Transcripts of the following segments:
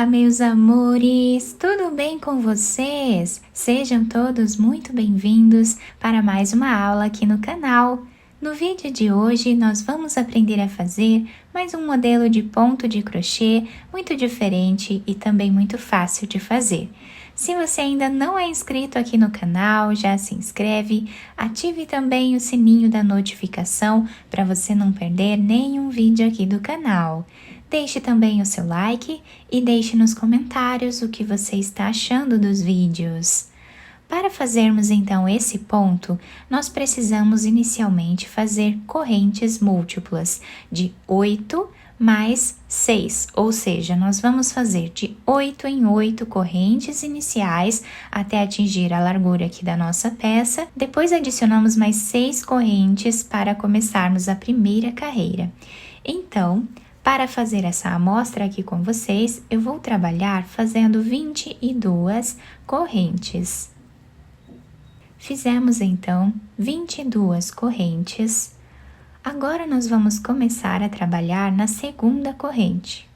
meus amores! Tudo bem com vocês? Sejam todos muito bem-vindos para mais uma aula aqui no canal. No vídeo de hoje, nós vamos aprender a fazer mais um modelo de ponto de crochê muito diferente e também muito fácil de fazer. Se você ainda não é inscrito aqui no canal, já se inscreve, ative também o sininho da notificação para você não perder nenhum vídeo aqui do canal. Deixe também o seu like e deixe nos comentários o que você está achando dos vídeos. Para fazermos então esse ponto, nós precisamos inicialmente fazer correntes múltiplas de 8 mais 6, ou seja, nós vamos fazer de 8 em 8 correntes iniciais até atingir a largura aqui da nossa peça. Depois adicionamos mais 6 correntes para começarmos a primeira carreira. Então, para fazer essa amostra aqui com vocês, eu vou trabalhar fazendo 22 correntes. Fizemos então 22 correntes. Agora nós vamos começar a trabalhar na segunda corrente,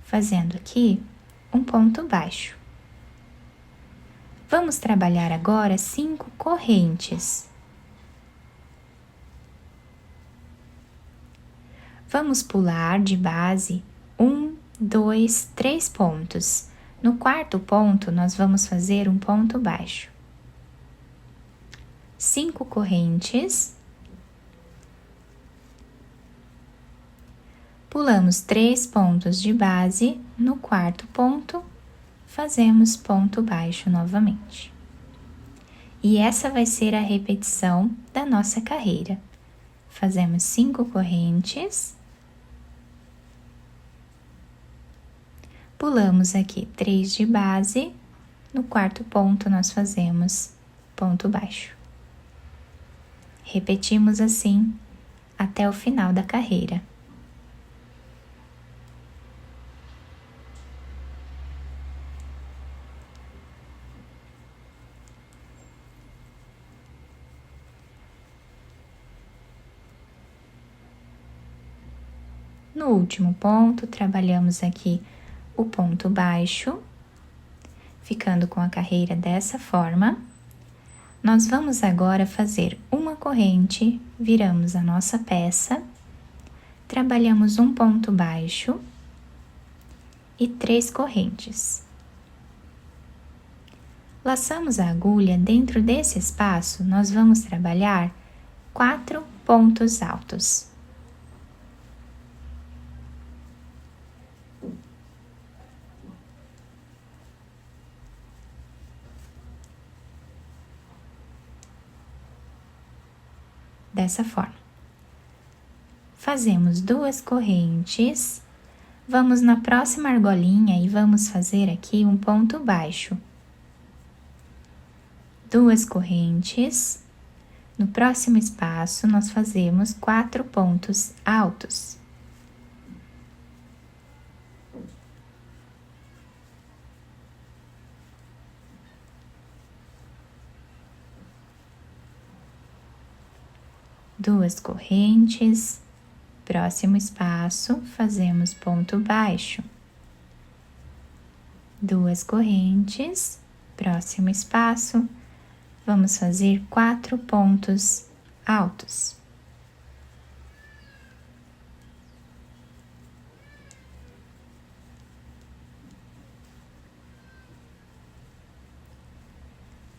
fazendo aqui um ponto baixo. Vamos trabalhar agora 5 correntes. Vamos pular de base 1, 2, 3 pontos. No quarto ponto, nós vamos fazer um ponto baixo. 5 correntes. Pulamos 3 pontos de base. No quarto ponto, fazemos ponto baixo novamente. E essa vai ser a repetição da nossa carreira. Fazemos 5 correntes. Pulamos aqui 3 de base, no quarto ponto nós fazemos ponto baixo. Repetimos assim até o final da carreira. No último ponto, trabalhamos aqui o ponto baixo, ficando com a carreira dessa forma. Nós vamos agora fazer uma corrente, viramos a nossa peça, trabalhamos um ponto baixo e 3 correntes. Laçamos a agulha dentro desse espaço, nós vamos trabalhar 4 pontos altos. Dessa forma. Fazemos 2 correntes, vamos na próxima argolinha e vamos fazer aqui um ponto baixo. 2 correntes, no próximo espaço nós fazemos 4 pontos altos. Duas correntes, próximo espaço, fazemos ponto baixo. 2 correntes, próximo espaço, vamos fazer 4 pontos altos.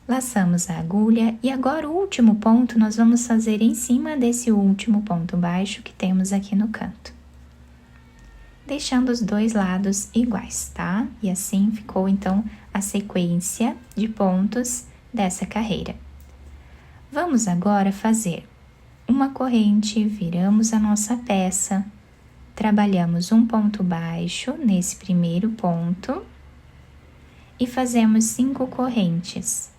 Laçamos a agulha e agora o último ponto nós vamos fazer em cima desse último ponto baixo que temos aqui no canto. Deixando os dois lados iguais, tá? E assim ficou então a sequência de pontos dessa carreira. Vamos agora fazer uma corrente, viramos a nossa peça, trabalhamos um ponto baixo nesse primeiro ponto e fazemos 5 correntes.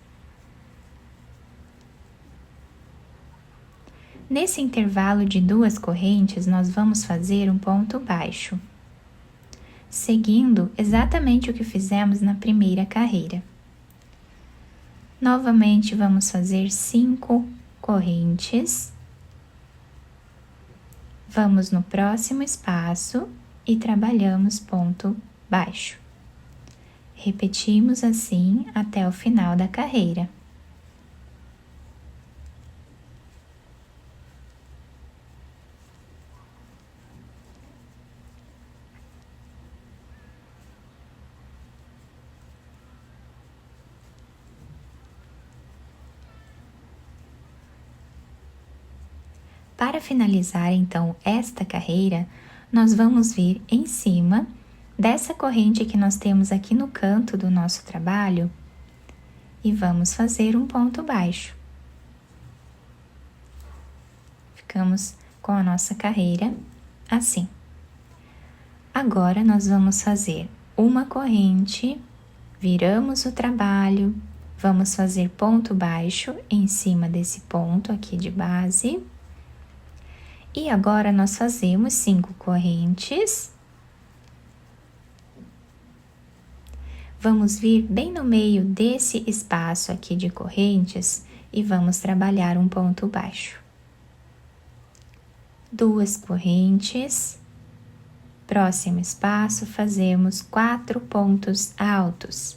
Nesse intervalo de 2 correntes, nós vamos fazer um ponto baixo, seguindo exatamente o que fizemos na primeira carreira. Novamente, vamos fazer 5 correntes. Vamos no próximo espaço e trabalhamos ponto baixo. Repetimos assim até o final da carreira. Para finalizar, então, esta carreira, nós vamos vir em cima dessa corrente que nós temos aqui no canto do nosso trabalho e vamos fazer um ponto baixo. Ficamos com a nossa carreira assim. Agora, nós vamos fazer uma corrente, viramos o trabalho, vamos fazer ponto baixo em cima desse ponto aqui de base. E agora, nós fazemos 5 correntes. Vamos vir bem no meio desse espaço aqui de correntes e vamos trabalhar um ponto baixo. 2 correntes. Próximo espaço, fazemos 4 pontos altos.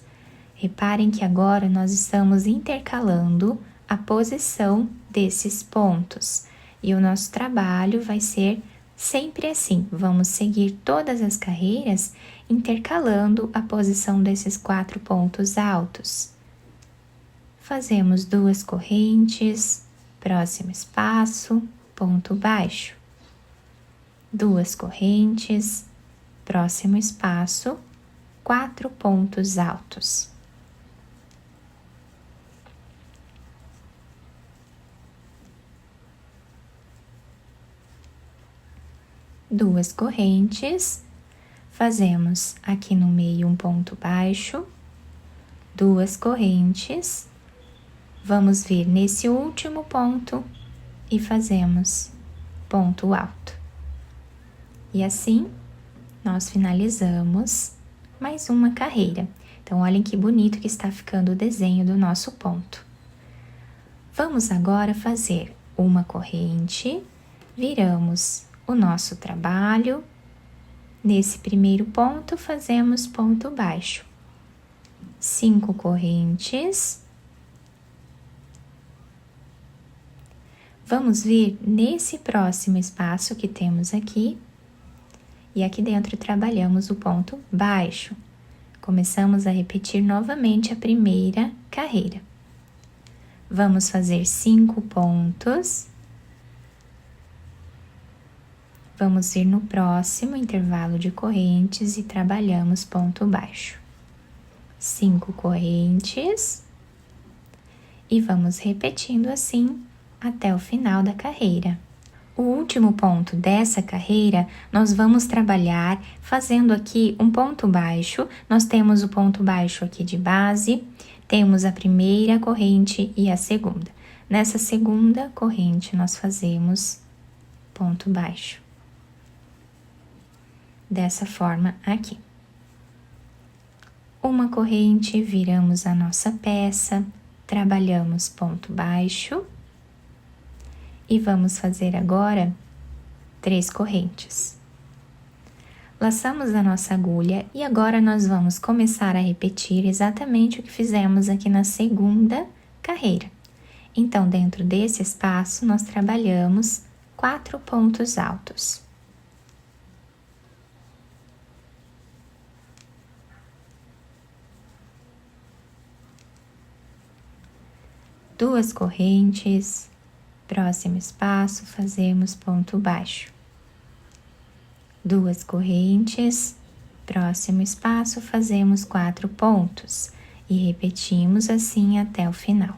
Reparem que agora nós estamos intercalando a posição desses pontos. E o nosso trabalho vai ser sempre assim. Vamos seguir todas as carreiras intercalando a posição desses 4 pontos altos. Fazemos 2 correntes, próximo espaço, ponto baixo. 2 correntes, próximo espaço, 4 pontos altos. Duas correntes, fazemos aqui no meio um ponto baixo, 2 correntes, vamos vir nesse último ponto e fazemos ponto alto. E assim, nós finalizamos mais uma carreira. Então, olhem que bonito que está ficando o desenho do nosso ponto. Vamos agora fazer uma corrente, viramos o nosso trabalho. Nesse primeiro ponto, fazemos ponto baixo. 5 correntes. Vamos vir nesse próximo espaço que temos aqui. E aqui dentro trabalhamos o ponto baixo. Começamos a repetir novamente a primeira carreira. Vamos fazer 5 pontos. Vamos vir no próximo intervalo de correntes e trabalhamos ponto baixo. 5 correntes. E vamos repetindo assim até o final da carreira. O último ponto dessa carreira, nós vamos trabalhar fazendo aqui um ponto baixo. Nós temos o ponto baixo aqui de base, temos a primeira corrente e a segunda. Nessa segunda corrente, nós fazemos ponto baixo. Dessa forma aqui. Uma corrente, viramos a nossa peça, trabalhamos ponto baixo. E vamos fazer agora 3 correntes. Laçamos a nossa agulha e agora nós vamos começar a repetir exatamente o que fizemos aqui na segunda carreira. Então, dentro desse espaço, nós trabalhamos 4 pontos altos. Duas correntes, próximo espaço, fazemos ponto baixo. 2 correntes, próximo espaço, fazemos 4 pontos e repetimos assim até o final.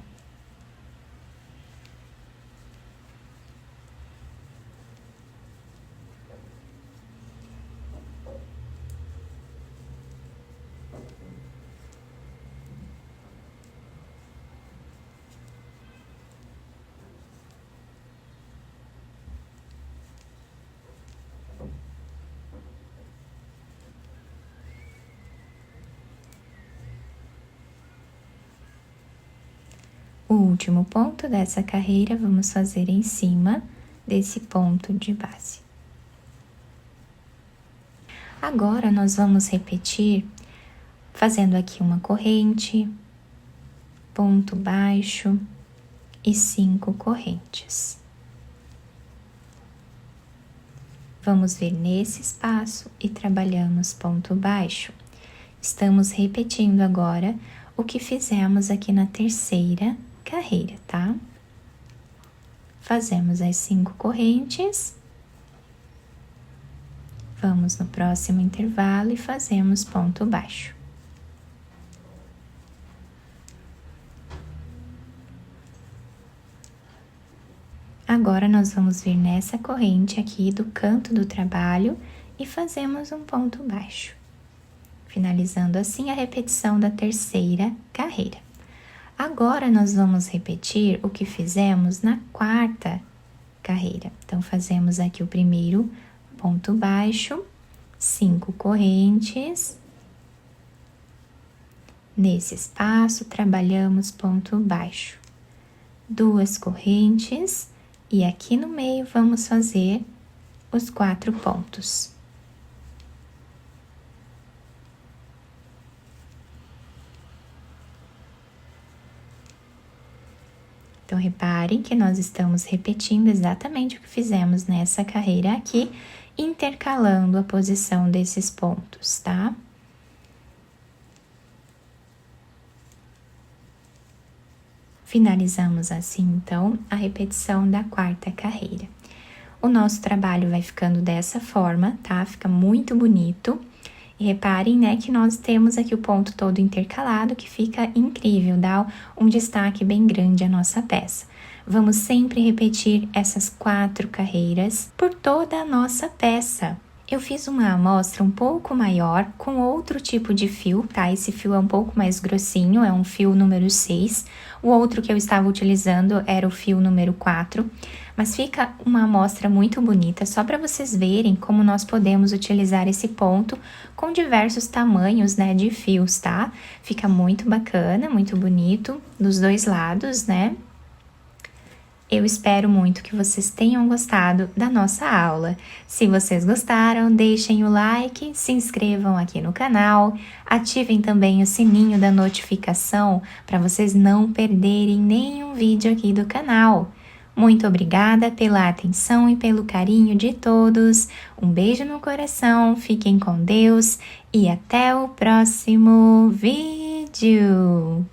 O último ponto dessa carreira, vamos fazer em cima desse ponto de base. Agora, nós vamos repetir fazendo aqui uma corrente, ponto baixo e 5 correntes. Vamos vir nesse espaço e trabalhamos ponto baixo. Estamos repetindo agora o que fizemos aqui na terceira carreira, tá? Fazemos as 5 correntes. Vamos no próximo intervalo e fazemos ponto baixo. Agora, nós vamos vir nessa corrente aqui do canto do trabalho e fazemos um ponto baixo, finalizando assim a repetição da terceira carreira. Agora, nós vamos repetir o que fizemos na quarta carreira. Então, fazemos aqui o primeiro ponto baixo, 5 correntes. Nesse espaço, trabalhamos ponto baixo, 2 correntes. E aqui no meio, vamos fazer os 4 pontos. Então, reparem que nós estamos repetindo exatamente o que fizemos nessa carreira aqui, intercalando a posição desses pontos, tá? Finalizamos assim, então, a repetição da quarta carreira. O nosso trabalho vai ficando dessa forma, tá? Fica muito bonito. E reparem, né, que nós temos aqui o ponto todo intercalado, que fica incrível, dá um destaque bem grande à nossa peça. Vamos sempre repetir essas 4 carreiras por toda a nossa peça. Eu fiz uma amostra um pouco maior com outro tipo de fio, tá? Esse fio é um pouco mais grossinho, é um fio número 6. O outro que eu estava utilizando era o fio número 4. Mas fica uma amostra muito bonita, só para vocês verem como nós podemos utilizar esse ponto com diversos tamanhos, né, de fios, tá? Fica muito bacana, muito bonito dos dois lados, né? Eu espero muito que vocês tenham gostado da nossa aula. Se vocês gostaram, deixem o like, se inscrevam aqui no canal, ativem também o sininho da notificação para vocês não perderem nenhum vídeo aqui do canal. Muito obrigada pela atenção e pelo carinho de todos. Um beijo no coração, fiquem com Deus e até o próximo vídeo!